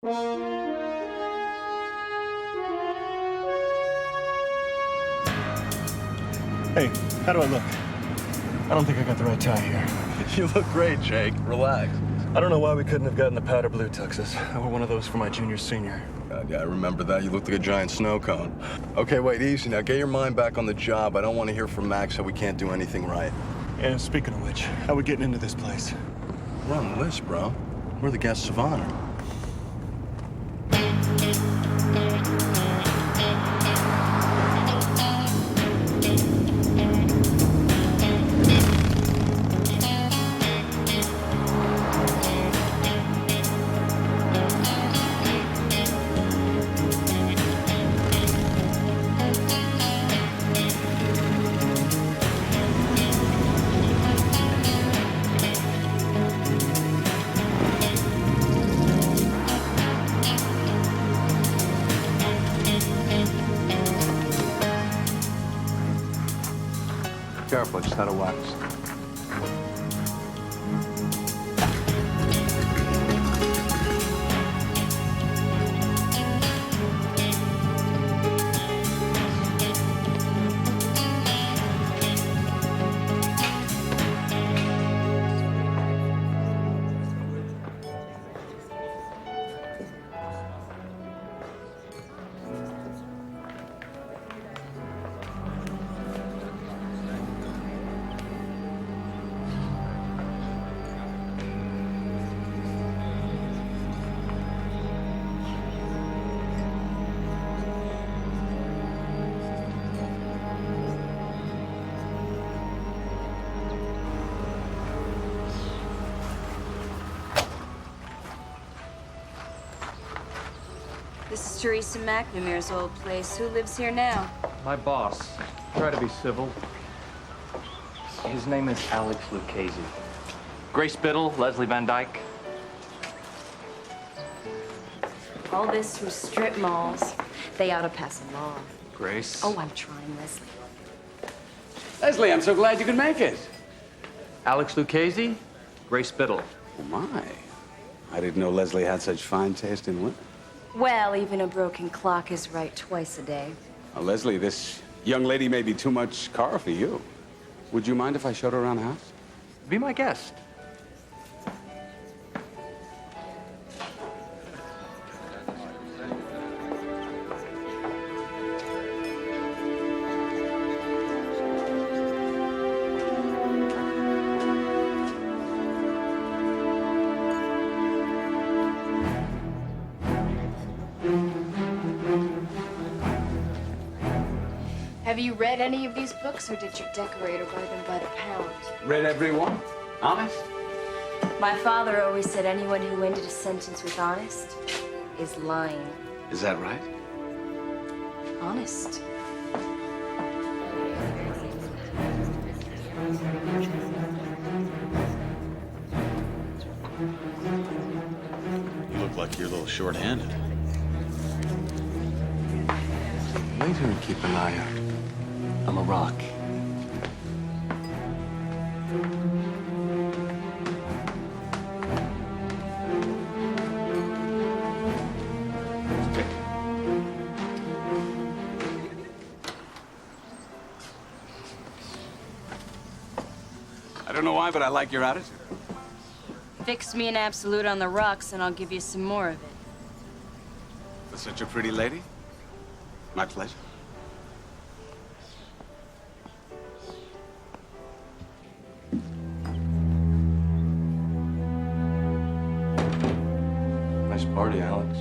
Hey, how do I look? I don't think I got the right tie here. You look great, Jake. Relax. I don't know why we couldn't have gotten the powder blue tuxes. I wore one of those for my junior senior. God, yeah, I remember that. You looked like a giant snow cone. Okay, wait, easy now. Get your mind back on the job. I don't want to hear from Max that we can't do anything right. And speaking of which, how are we getting into this place? We're on the list, bro. We're the guests of honor. Careful, I just had a wax. This is Teresa McNamir's old place. Who lives here now? My boss. Try to be civil. His name is Alex Lucchese. Grace Biddle, Leslie Van Dyke. All this from strip malls. They ought to pass a law. Grace. Oh, I'm trying, Leslie. Leslie, I'm so glad you could make it. Alex Lucchese, Grace Biddle. Oh, my. I didn't know Leslie had such fine taste in women. Well, even a broken clock is right twice a day. Now, Leslie, this young lady may be too much car for you. Would you mind if I showed her around the house? Be my guest. Have you read any of these books, or did your decorator buy them by the pound? Read every one. Honest? My father always said anyone who ended a sentence with honest is lying. Is that right? Honest. You look like you're a little short-handed. Wait here and keep an eye out. I'm a rock. I don't know why, but I like your attitude. Fix me an absolute on the rocks, and I'll give you some more of it. For such a pretty lady, my pleasure. Nice party, Alex.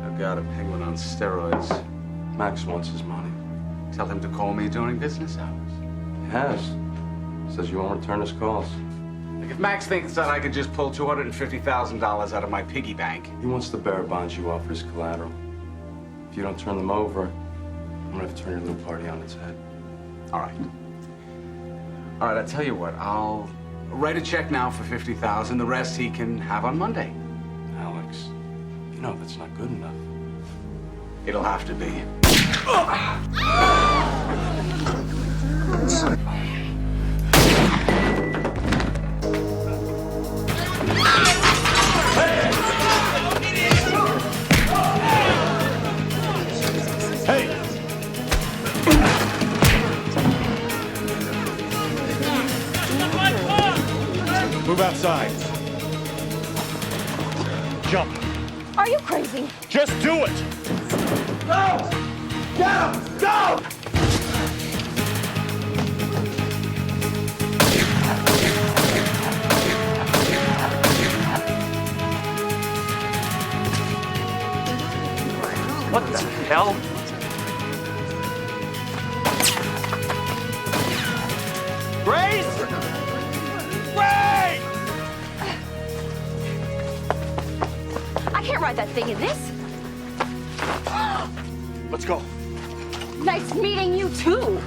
I've got a penguin on steroids. Max wants his money. Tell him to call me during business hours. He has. Says you won't return his calls. Like if Max thinks that I could just pull $250,000 out of my piggy bank. He wants the bearer bonds you offer as collateral. If you don't turn them over, I'm gonna have to turn your little party on its head. All right. All right, I'll tell you what. I'll write a check now for $50,000. The rest he can have on Monday. Alex, you know that's not good enough. It'll have to be. outside. Jump. Are you crazy? Just do it! Go! Get him! Go! What the hell? Grace! Grace! I can't ride that thing in this. Let's go. Nice meeting you, too.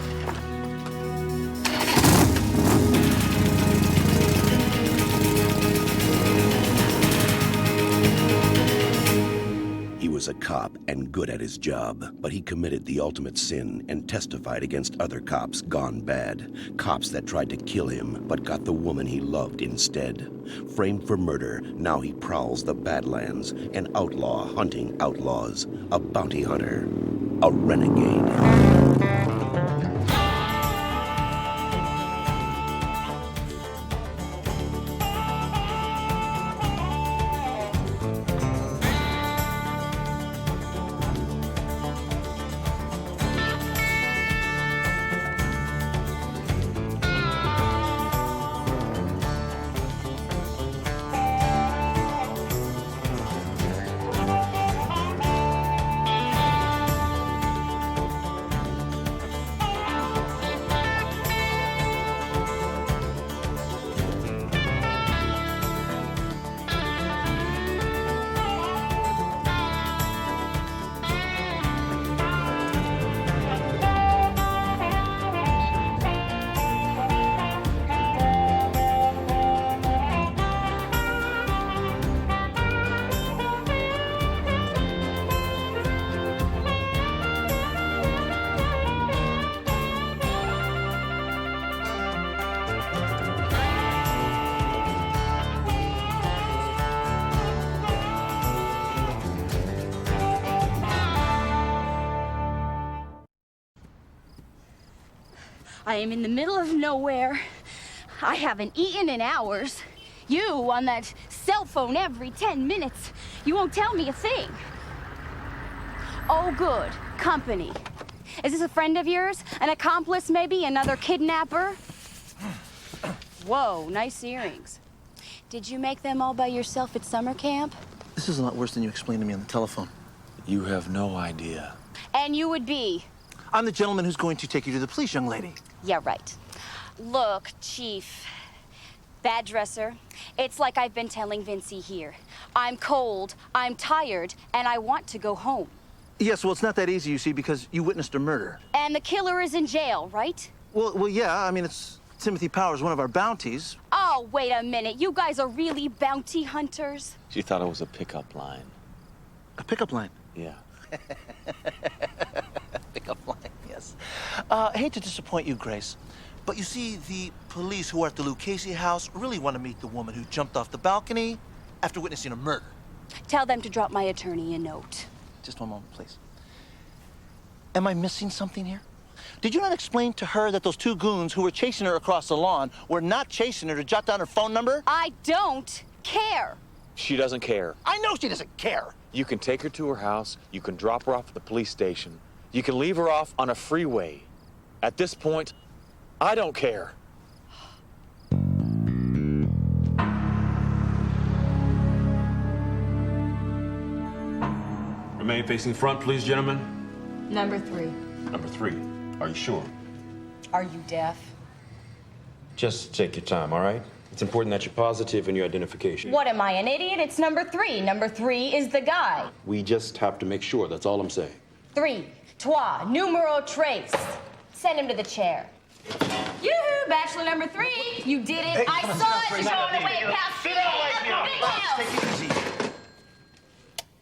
He was a cop and good at his job, but he committed the ultimate sin and testified against other cops gone bad. Cops that tried to kill him, but got the woman he loved instead. Framed for murder, now he prowls the Badlands, an outlaw hunting outlaws, a bounty hunter, a renegade. I am in the middle of nowhere. I haven't eaten in hours. You on that cell phone every 10 minutes. You won't tell me a thing. Oh, good. Company. Is this a friend of yours? An accomplice, maybe? Another kidnapper? Whoa, nice earrings. Did you make them all by yourself at summer camp? This is a lot worse than you explained to me on the telephone. You have no idea. And you would be? I'm the gentleman who's going to take you to the police, young lady. Yeah, right. Look, Chief. Bad dresser. It's like I've been telling Vincey here. I'm cold, I'm tired, and I want to go home. Yes, well, it's not that easy, you see, because you witnessed a murder. And the killer is in jail, right? Well, yeah, I mean, it's Timothy Powers, one of our bounties. Oh, wait a minute. You guys are really bounty hunters? She thought it was a pickup line. A pickup line. Yeah. Pickup line, yes. I hate to disappoint you, Grace, but you see, the police who are at the Lucchese house really want to meet the woman who jumped off the balcony after witnessing a murder. Tell them to drop my attorney a note. Just one moment, please. Am I missing something here? Did you not explain to her that those two goons who were chasing her across the lawn were not chasing her to jot down her phone number? I don't care. She doesn't care. I know she doesn't care. You can take her to her house. You can drop her off at the police station. You can leave her off on a freeway. At this point, I don't care. Remain facing front, please, gentlemen. Number 3. Number 3. Are you sure? Are you deaf? Just take your time, all right? It's important that you're positive in your identification. What am I, an idiot? It's number 3. Number 3 is the guy. We just have to make sure, that's all I'm saying. 3, trois, numero tres. Send him to the chair. Yoo-hoo, bachelor number 3. You did it. Hey, I come on, saw sit down, it. Grace. You're going away past me. Take it easy.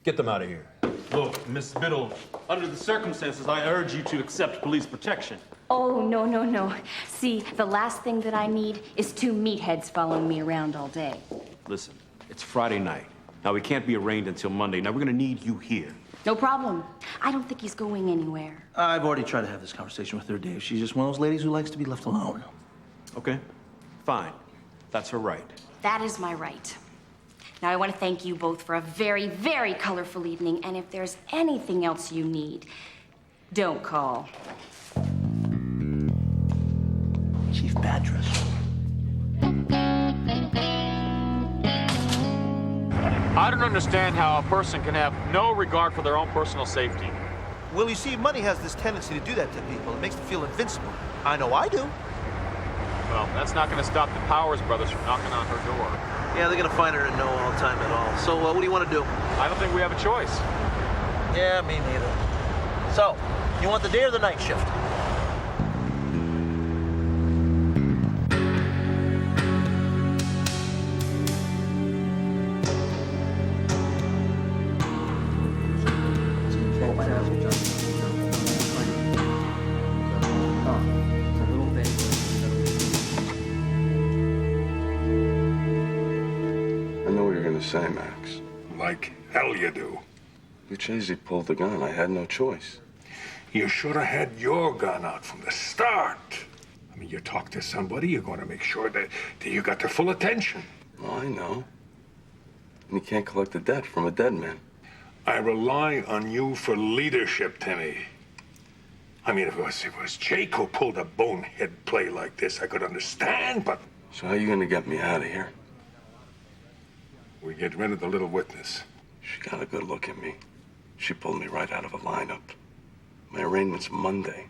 Get them out of here. Look, Miss Biddle, under the circumstances, I urge you to accept police protection. Oh, no, no, no. See, the last thing that I need is 2 meatheads following me around all day. Listen, it's Friday night. Now, we can't be arraigned until Monday. Now, we're gonna need you here. No problem. I don't think he's going anywhere. I've already tried to have this conversation with her, Dave. She's just one of those ladies who likes to be left alone. Okay? Fine. That's her right. That is my right. Now, I want to thank you both for a very, very colorful evening, and if there's anything else you need, don't call. Chief Badress. I don't understand how a person can have no regard for their own personal safety. Well, you see, money has this tendency to do that to people. It makes them feel invincible. I know I do. Well, that's not going to stop the Powers brothers from knocking on her door. Yeah, they're gonna find her in no all time at all. So, what do you want to do? I don't think we have a choice. Yeah, me neither. So, you want the day or the night shift? Say, Max. Like hell you do. Lucchese pulled the gun. I had no choice. You should have had your gun out from the start. I mean, you talk to somebody, you're going to make sure that you got their full attention. Oh, I know. And you can't collect a debt from a dead man. I rely on you for leadership, Timmy. I mean, if it was Jake who pulled a bonehead play like this, I could understand, but... So how are you going to get me out of here? We get rid of the little witness. She got a good look at me. She pulled me right out of a lineup. My arraignment's Monday.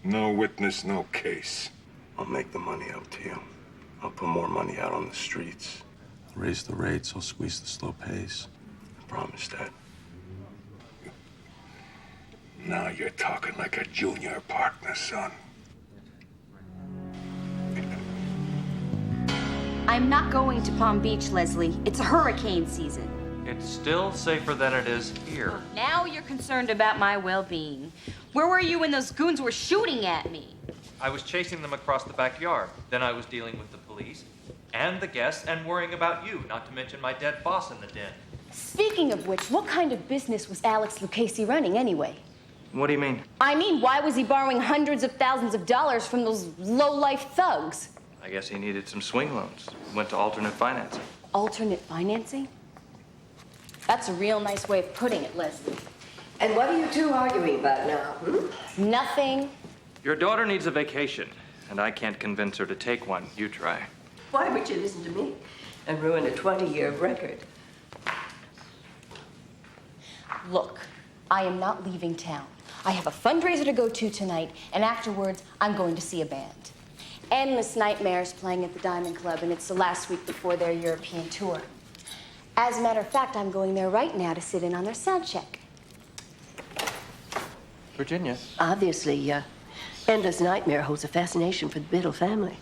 No witness, no case. I'll make the money up to you. I'll put more money out on the streets. I'll raise the rates, I'll squeeze the slow pace. I promise, Dad. Now you're talking like a junior partner, son. I'm not going to Palm Beach, Leslie. It's a hurricane season. It's still safer than it is here. Now you're concerned about my well-being. Where were you when those goons were shooting at me? I was chasing them across the backyard. Then I was dealing with the police and the guests and worrying about you, not to mention my dead boss in the den. Speaking of which, what kind of business was Alex Lucchese running anyway? What do you mean? I mean, why was he borrowing hundreds of thousands of dollars from those low-life thugs? I guess he needed some swing loans. Went to alternate financing. Alternate financing? That's a real nice way of putting it, Leslie. And what are you two arguing about now, Nothing. Your daughter needs a vacation, and I can't convince her to take one. You try. Why would you listen to me and ruin a 20-year record? Look, I am not leaving town. I have a fundraiser to go to tonight, and afterwards, I'm going to see a band. Endless Nightmares playing at the Diamond Club, and it's the last week before their European tour. As a matter of fact, I'm going there right now to sit in on their sound check. Virginia. Obviously, Endless Nightmare holds a fascination for the Biddle family.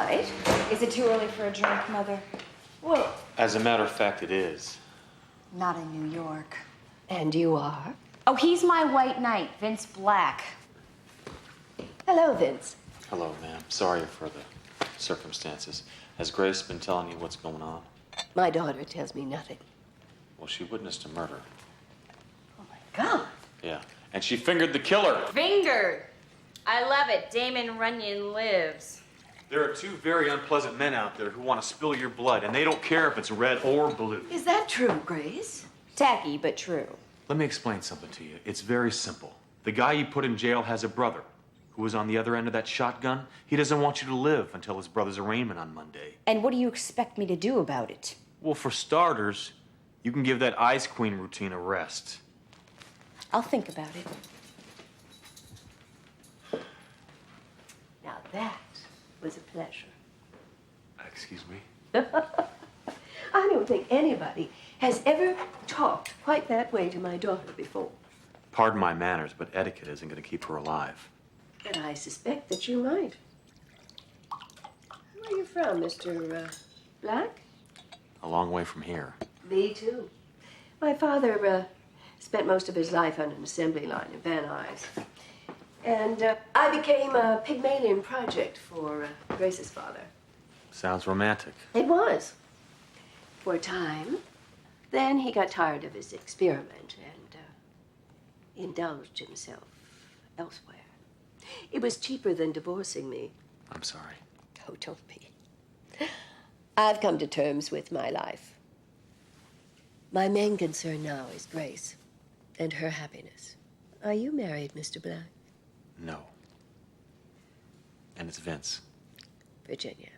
night. Is it too early for a drink, Mother? Well, As a matter of fact, it is. Not in New York. and you are? Oh, he's my white knight, Vince Black. Hello, Vince. Hello, ma'am. Sorry for the circumstances. Has Grace been telling you what's going on? My daughter tells me nothing. Well, she witnessed a murder. Oh, my God. Yeah. And she fingered the killer. Fingered. I love it. Damon Runyon lives. There are two very unpleasant men out there who want to spill your blood, and they don't care if it's red or blue. Is that true, Grace? Tacky, but true. Let me explain something to you. It's very simple. The guy you put in jail has a brother who was on the other end of that shotgun. He doesn't want you to live until his brother's arraignment on Monday. And what do you expect me to do about it? Well, for starters, you can give that Ice Queen routine a rest. I'll think about it. Now that was a pleasure. Excuse me? I don't think anybody has ever talked quite that way to my daughter before. Pardon my manners, but etiquette isn't going to keep her alive. And I suspect that you might. Where are you from, Mr. Black? A long way from here. Me too. My father spent most of his life on an assembly line in Van Nuys. And I became a Pygmalion project for Grace's father. Sounds romantic. It was. For a time. Then he got tired of his experiment and indulged himself elsewhere. It was cheaper than divorcing me. I'm sorry. Oh, don't be. I've come to terms with my life. My main concern now is Grace and her happiness. Are you married, Mr. Black? No. And it's Vince. Virginia.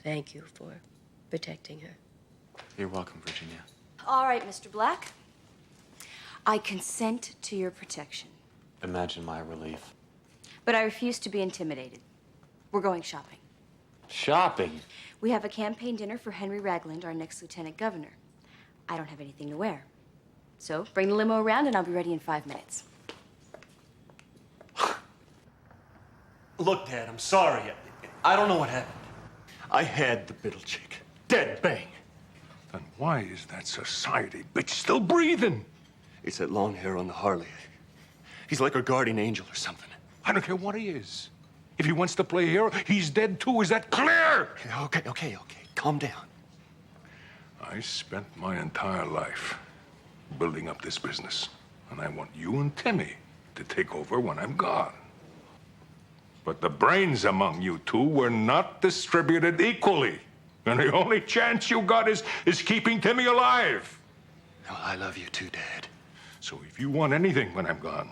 Thank you for protecting her. You're welcome, Virginia. All right, Mr. Black. I consent to your protection. Imagine my relief. But I refuse to be intimidated. We're going shopping. Shopping? We have a campaign dinner for Henry Ragland, our next lieutenant governor. I don't have anything to wear. So bring the limo around and I'll be ready in 5 minutes. Look, Dad, I'm sorry. I don't know what happened. I had the biddle chick. Dead bang. Then why is that society bitch still breathing? It's that long hair on the Harley. He's like our guardian angel or something. I don't care what he is. If he wants to play hero, he's dead too. Is that clear? Okay. Calm down. I spent my entire life building up this business, and I want you and Timmy to take over when I'm gone. But the brains among you two were not distributed equally. And the only chance you got is keeping Timmy alive. No, I love you too, Dad. So if you want anything when I'm gone,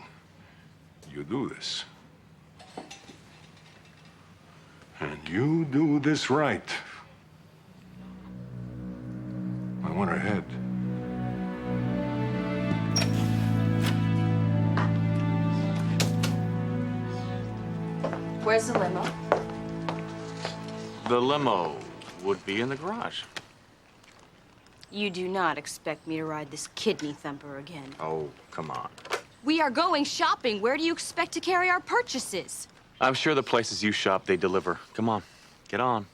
you do this. And you do this right. I want her head. Where's the limo? The limo would be in the garage. You do not expect me to ride this kidney thumper again. Oh, come on. We are going shopping. Where do you expect to carry our purchases? I'm sure the places you shop, they deliver. Come on, get on.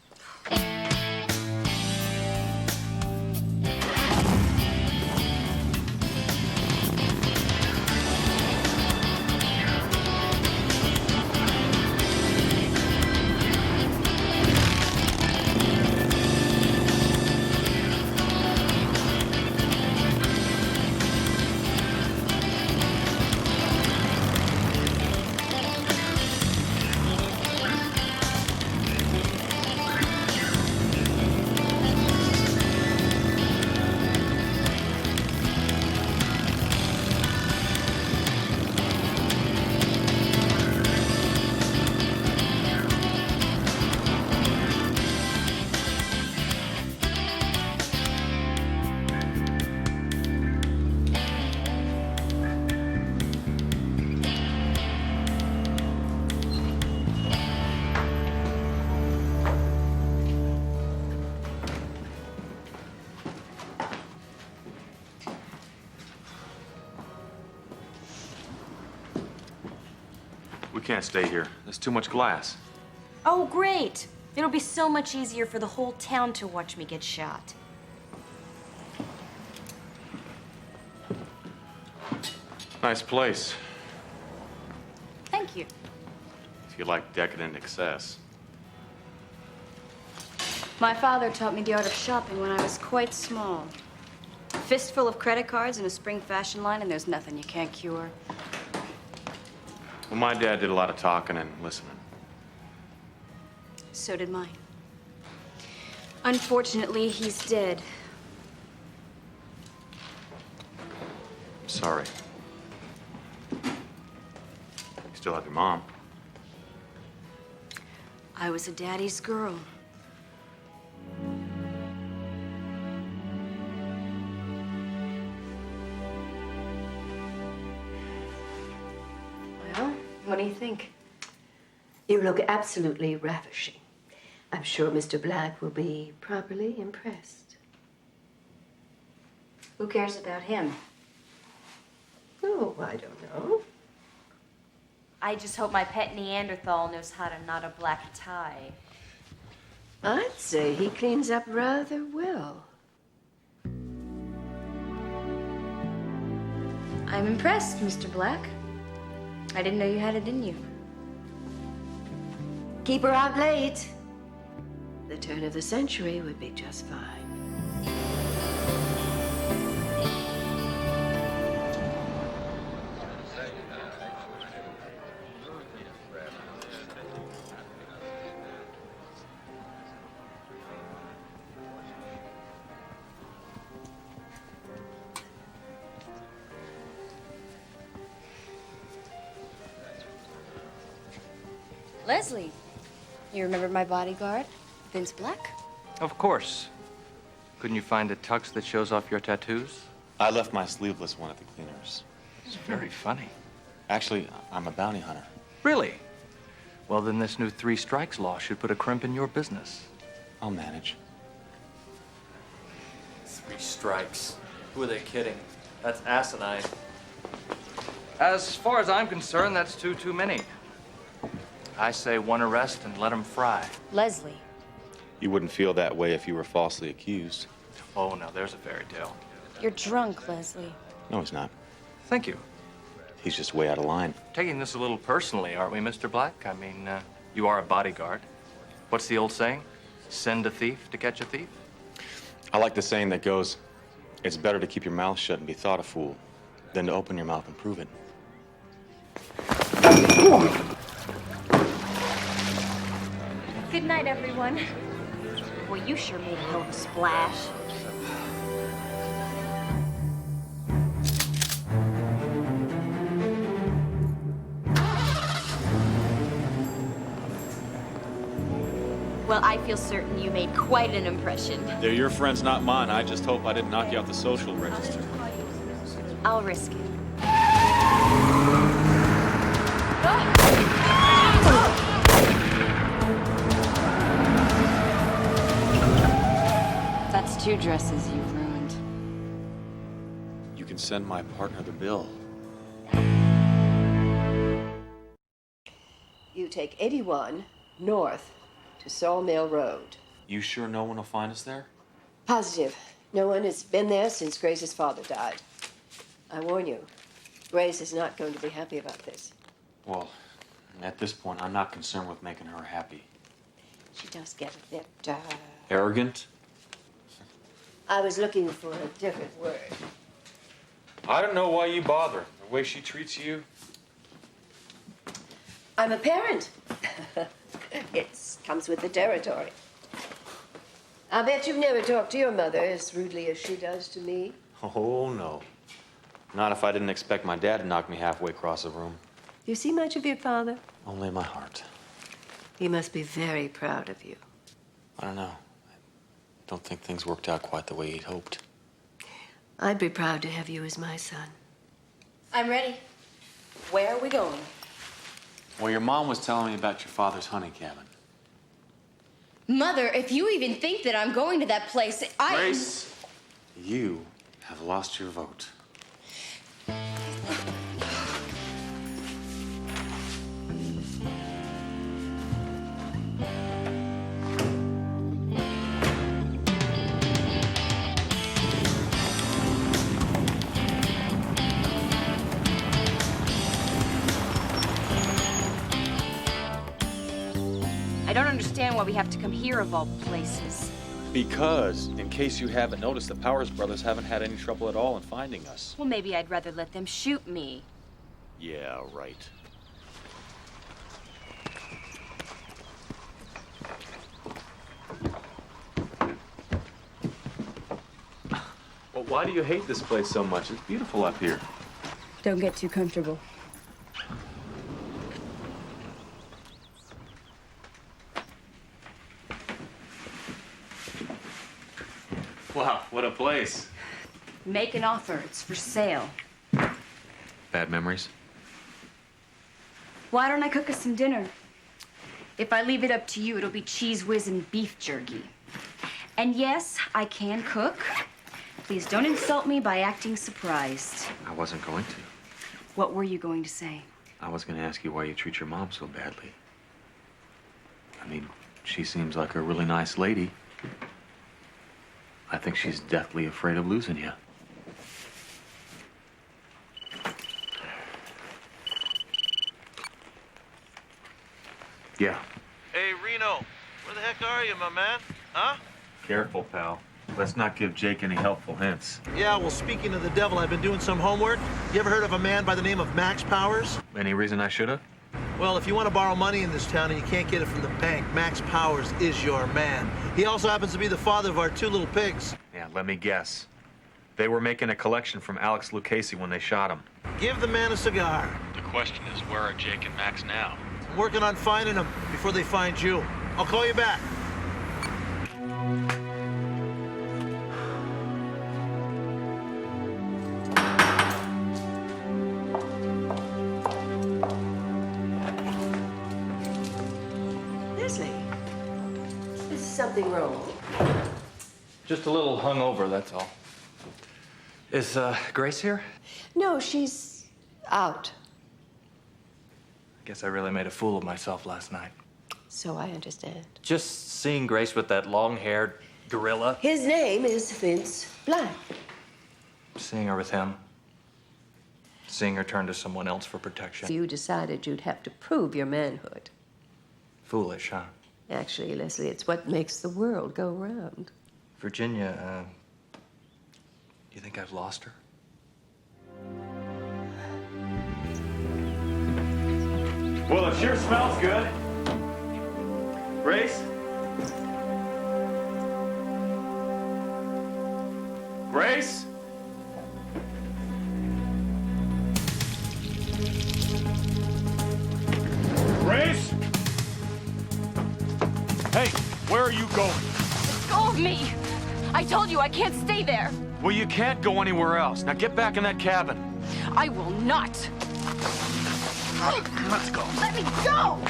We can't stay here. There's too much glass. Oh, great. It'll be so much easier for the whole town to watch me get shot. Nice place, Thank you. if you like decadent excess. My father taught me the art of shopping when I was quite small. A fistful of credit cards and a spring fashion line, and there's nothing you can't cure. Well, my dad did a lot of talking and listening. So did mine. Unfortunately, he's dead. Sorry. You still have your mom. I was a daddy's girl. Well, What do you think? you look absolutely ravishing. I'm sure Mr. Black will be properly impressed. Who cares about him? Oh, I don't know. I just hope my pet Neanderthal knows how to knot a black tie. I'd say he cleans up rather well. I'm impressed, Mr. Black. I didn't know you had it in you. Keep her out late. The turn of the century would be just fine. Leslie, you remember my bodyguard, Vince Black? Of course. Couldn't you find a tux that shows off your tattoos? I left my sleeveless one at the cleaners. It's very funny. Actually, I'm a bounty hunter. Really? Well, then this new 3 strikes law should put a crimp in your business. I'll manage. 3 strikes. Who are they kidding? That's asinine. As far as I'm concerned, that's too many. I say 1 arrest and let him fry. Leslie. You wouldn't feel that way if you were falsely accused. Oh, now there's a fairy tale. You're drunk, Leslie. No, he's not. Thank you. He's just way out of line. Taking this a little personally, aren't we, Mr. Black? I mean, you are a bodyguard. What's the old saying? Send a thief to catch a thief? I like the saying that goes, it's better to keep your mouth shut and be thought a fool than to open your mouth and prove it. Good night, everyone. Well, you sure made a hell of a splash. Well, I feel certain you made quite an impression. They're your friends, not mine. I just hope I didn't knock you off the social register. I'll risk it. That's 2 dresses you've ruined. You can send my partner the bill. You take 81 north to Sawmill Road. You sure no one will find us there? Positive. No one has been there since Grace's father died. I warn you, Grace is not going to be happy about this. Well, at this point, I'm not concerned with making her happy. She does get a bit, Arrogant? I was looking for a different word. I don't know why you bother. The way she treats you. I'm a parent. It comes with the territory. I bet you've never talked to your mother as rudely as she does to me. Oh, no. Not if I didn't expect my dad to knock me halfway across the room. Do you see much of your father? Only in my heart. He must be very proud of you. I don't know. I don't think things worked out quite the way he'd hoped. I'd be proud to have you as my son. I'm ready. Where are we going? Well, your mom was telling me about your father's hunting cabin. Mother, if you even think that I'm going to that place, Grace, you have lost your vote. understand why we have to come here of all places. Because, in case you haven't noticed, the Powers brothers haven't had any trouble at all in finding us. Well, maybe I'd rather let them shoot me. Yeah, right. Well, why do you hate this place so much? It's beautiful up here. Don't get too comfortable. Wow, what a place. Make an offer. It's for sale. Bad memories? Why don't I cook us some dinner? If I leave it up to you, it'll be cheese whiz and beef jerky. And yes, I can cook. Please don't insult me by acting surprised. I wasn't going to. What were you going to say? I was going to ask you why you treat your mom so badly. I mean, she seems like a really nice lady. I think she's deathly afraid of losing you. Yeah. Hey, Reno, where the heck are you, my man? Huh? Careful, pal. Let's not give Jake any helpful hints. Yeah, well, speaking of the devil, I've been doing some homework. You ever heard of a man by the name of Max Powers? Any reason I should have? Well, if you want to borrow money in this town and you can't get it from the bank, Max Powers is your man. He also happens to be the father of our two little pigs. Yeah, let me guess. They were making a collection from Alex Lucchese when they shot him. Give the man a cigar. The question is, where are Jake and Max now? I'm working on finding them before they find you. I'll call you back. Leslie, is something wrong? Just a little hungover, that's all. Is Grace here? No, she's out. I guess I really made a fool of myself last night. So I understand. Just seeing Grace with that long-haired gorilla. His name is Vince Black. Seeing her with him. Seeing her turn to someone else for protection. You decided you'd have to prove your manhood. Foolish, huh? Actually, Leslie, it's what makes the world go round. Virginia, you think I've lost her? Well, it sure smells good. Grace? Grace? Grace? Hey, where are you going? Let go of me! I told you I can't stay there. Well, you can't go anywhere else. Now get back in that cabin. I will not. Let's go. Let me go!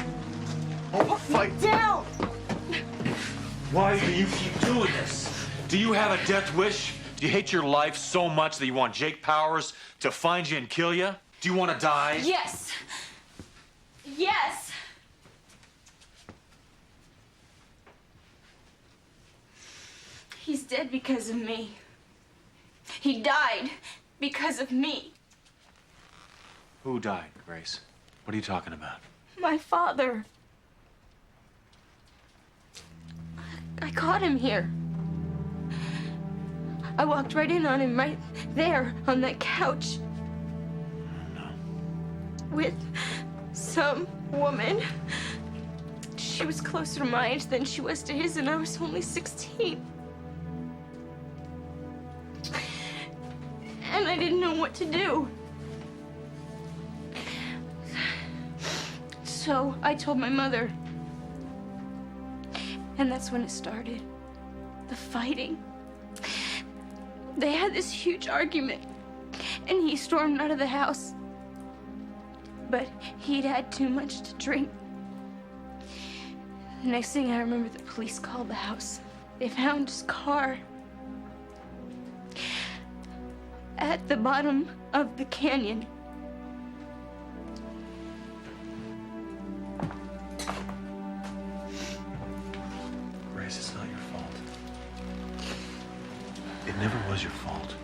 Oh, fight. Down! Why do you keep doing this? Do you have a death wish? Do you hate your life so much that you want Jake Powers to find you and kill you? Do you want to die? Yes. Yes. He's dead because of me. He died because of me. Who died, Grace? What are you talking about? My father. I caught him here. I walked right in on him right there on that couch. No. With some woman. She was closer to my age than she was to his, and I was only 16. And I didn't know what to do. So I told my mother. And that's when it started. The fighting. They had this huge argument, and he stormed out of the house. But he'd had too much to drink. The next thing I remember, the police called the house. They found his car at the bottom of the canyon. Grace, it's not your fault. It never was your fault.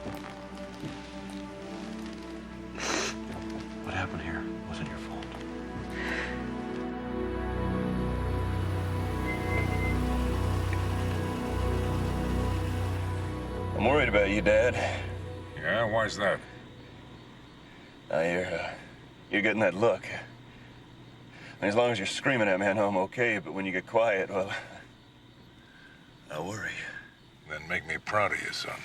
What happened here wasn't your fault. about you, Dad. Yeah, why's that? You're getting that look. And as long as you're screaming at me, I know I'm okay, but when you get quiet, well, I worry. Then make me proud of you, son.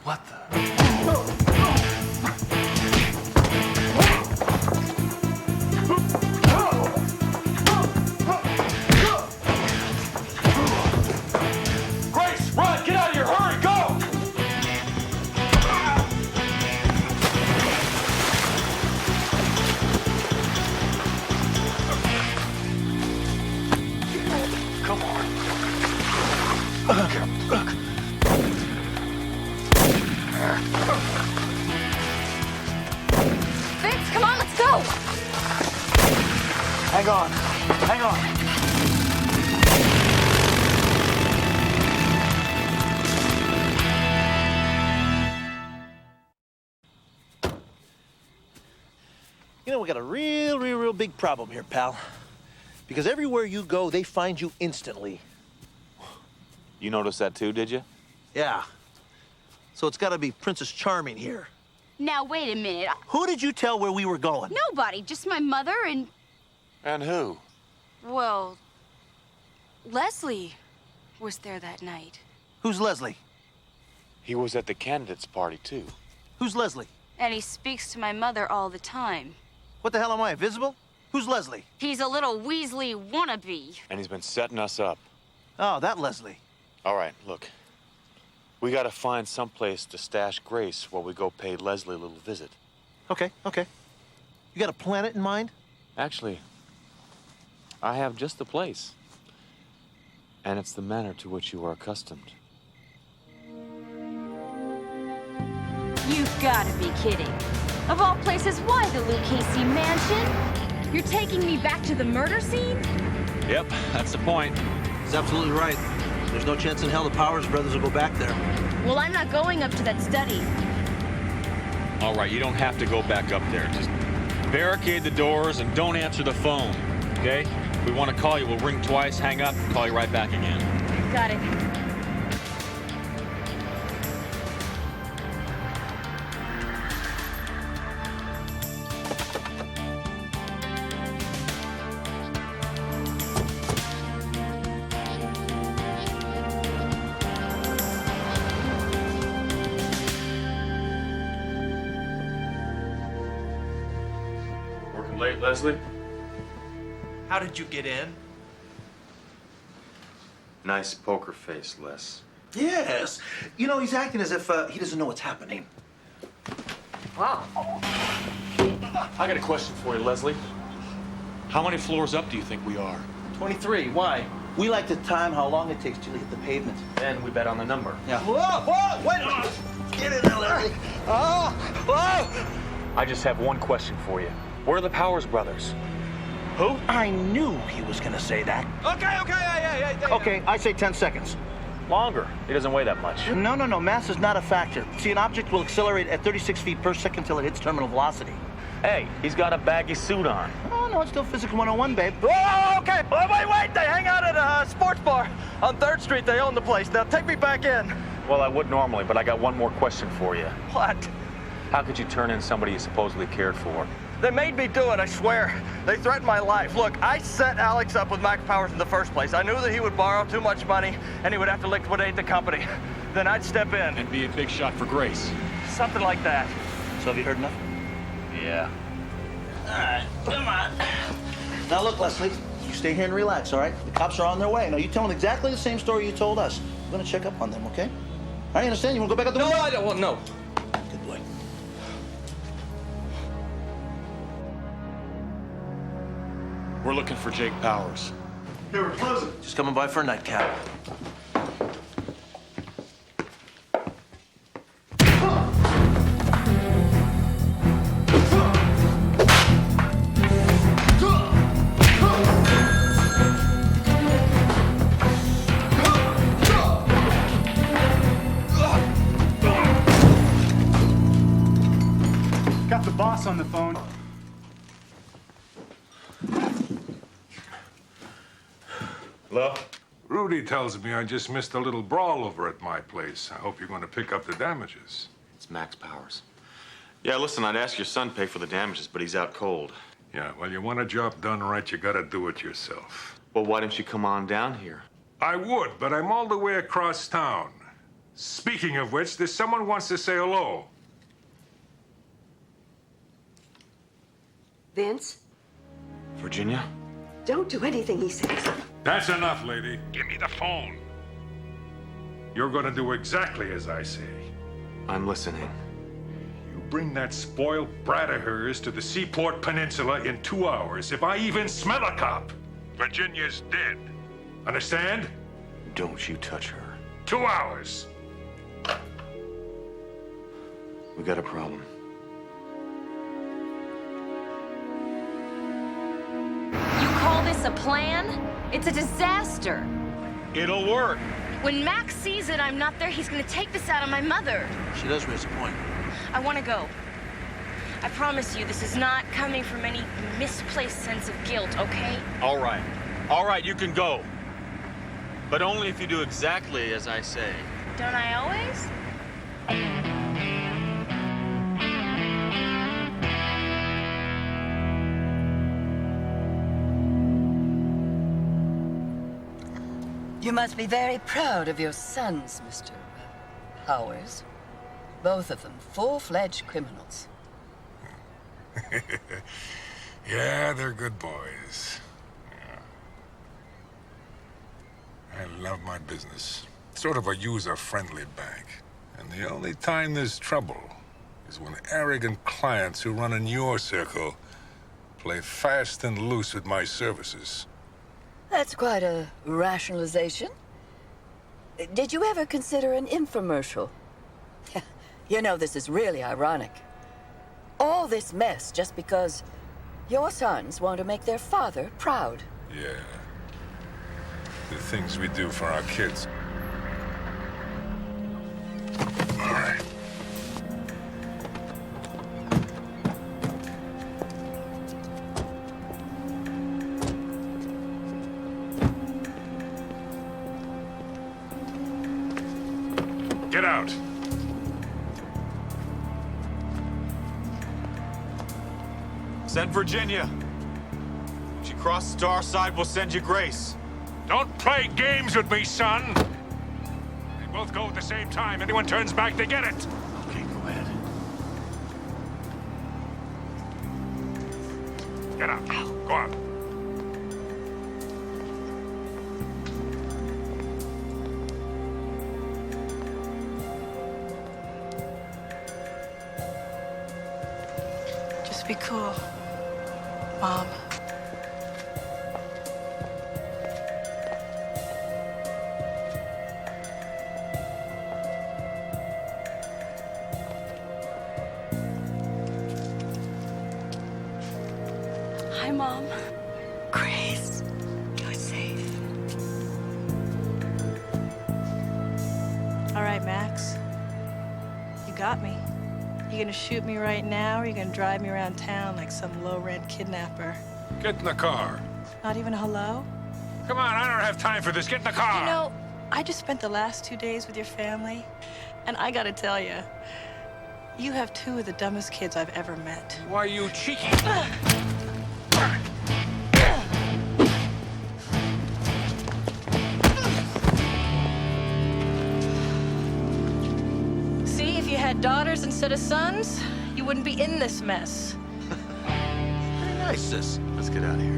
What the? Grace, run! Get out of here! Hurry, go! Come on. Vince, come on, let's go! Hang on. Hang on. You know, we got a real big problem here, pal. Because everywhere you go, they find you instantly. You noticed that too, did you? Yeah. So it's gotta be Princess Charming here. Now, wait a minute. Who did you tell where we were going? Nobody, just my mother and, And who? well, Leslie was there that night. Who's Leslie? He was at the candidates' party too. Who's Leslie? And he speaks to my mother all the time. What the hell am I, invisible? Who's Leslie? He's a little Weasley wannabe. And he's been setting us up. Oh, that Leslie. All right, look. We gotta find someplace to stash Grace while we go pay Leslie a little visit. Okay. You got a planet in mind? Actually, I have just the place. And it's the manner to which you are accustomed. You've gotta be kidding. Of all places, why the Lucchese mansion? You're taking me back to the murder scene? Yep, that's the point. He's absolutely right. There's no chance in hell the Powers brothers will go back there. Well, I'm not going up to that study. All right, you don't have to go back up there. Just barricade the doors and don't answer the phone, okay? If we want to call you, we'll ring twice, hang up, call you right back again. Got it. Working late, Leslie? How did you get in? Nice poker face, Les. Yes. You know, he's acting as if he doesn't know what's happening. Wow. I got a question for you, Leslie. How many floors up do you think we are? 23. Why? We like to time how long it takes till you hit the pavement. Then we bet on the number. Yeah. Whoa! Wait! Get in there, Leslie. Oh! Whoa! I just have one question for you. Where are the Powers brothers? Who? I knew he was gonna say that. Okay. Okay, I say 10 seconds. Longer. He doesn't weigh that much. No. Mass is not a factor. See, an object will accelerate at 36 feet per second till it hits terminal velocity. Hey, he's got a baggy suit on. Oh, no, it's still Physics 101, babe. Oh, okay. Wait. They hang out at a sports bar on 3rd Street. They own the place. Now take me back in. Well, I would normally, but I got one more question for you. What? How could you turn in somebody you supposedly cared for? They made me do it, I swear. They threatened my life. Look, I set Alex up with Max Powers in the first place. I knew that he would borrow too much money and he would have to liquidate the company. Then I'd step in. And be a big shot for Grace. Something like that. So have you heard enough? Yeah. All right, come on. Now look, Leslie, you stay here and relax, all right? The cops are on their way. Now, you tell them exactly the same story you told us. We're gonna check up on them, okay? All right, you understand? You wanna go back out the window? No, I don't want, no. Good boy. We're looking for Jake Powers. Here, we're closing. Just coming by for a nightcap. Got the boss on the phone. Hello? Rudy tells me I just missed a little brawl over at my place. I hope you're going to pick up the damages. It's Max Powers. Yeah, listen, I'd ask your son to pay for the damages, but he's out cold. Yeah, well, you want a job done right, you gotta do it yourself. Well, why didn't you come on down here? I would, but I'm all the way across town. Speaking of which, there's someone who wants to say hello. Vince, Virginia? don't do anything he says. That's enough, lady. Give me the phone. You're gonna do exactly as I say. I'm listening. You bring that spoiled brat of hers to the Seaport Peninsula in 2 hours. If I even smell a cop, Virginia's dead. Understand? Don't you touch her. 2 hours. We got a problem. You call this a plan? It's a disaster. It'll work. When Max sees it, I'm not there. He's gonna take this out on my mother. She does raise a point. I want to go. I promise you, this is not coming from any misplaced sense of guilt, okay? All right. All right, you can go. But only if you do exactly as I say. Don't I always? You must be very proud of your sons, Mr. Powers. Both of them full-fledged criminals. Yeah, they're good boys. Yeah. I love my business. Sort of a user-friendly bank. And the only time there's trouble is when arrogant clients who run in your circle play fast and loose with my services. That's quite a rationalization. Did you ever consider an infomercial? You know, this is really ironic. All this mess just because your sons want to make their father proud. Yeah. The things we do for our kids. All right. Get out. Send Virginia. When she crosses to our side, we'll send you Grace. Don't play games with me, son. They both go at the same time. Anyone turns back, they get it. Okay, go ahead. Get out. Go on. Just be cool, Mom. Hi, Mom. Grace, you're safe. All right, Max. You got me. You gonna shoot me right now, or you gonna drive me around town like some low-rent kidnapper? Get in the car. Not even a hello? Come on, I don't have time for this. Get in the car. You know, I just spent the last 2 days with your family, and I gotta tell you, you have two of the dumbest kids I've ever met. Why, you cheeky... See, if you had daughters instead of sons, you wouldn't be in this mess. Very nice, sis. Let's get out of here.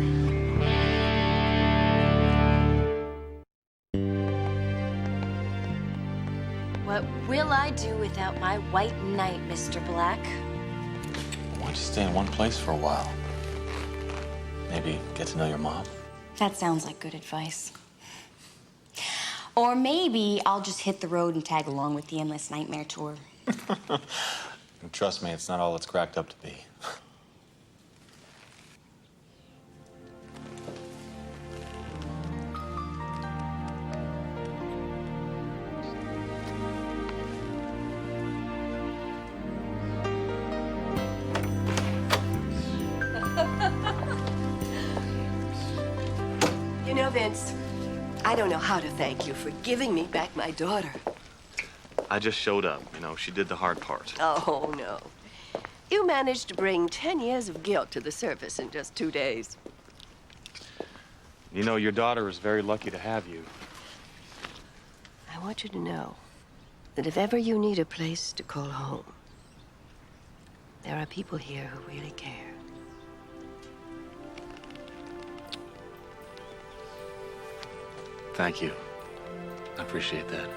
What will I do without my white knight, Mr. Black? Why don't you stay in one place for a while? Maybe get to know your mom? That sounds like good advice. Or maybe I'll just hit the road and tag along with the Endless Nightmare Tour. Trust me, it's not all it's cracked up to be. You know, Vince, I don't know how to thank you for giving me back my daughter. I just showed up. You know, she did the hard part. Oh, no. You managed to bring 10 years of guilt to the surface in just 2 days. You know, your daughter is very lucky to have you. I want you to know that if ever you need a place to call home, there are people here who really care. Thank you. I appreciate that.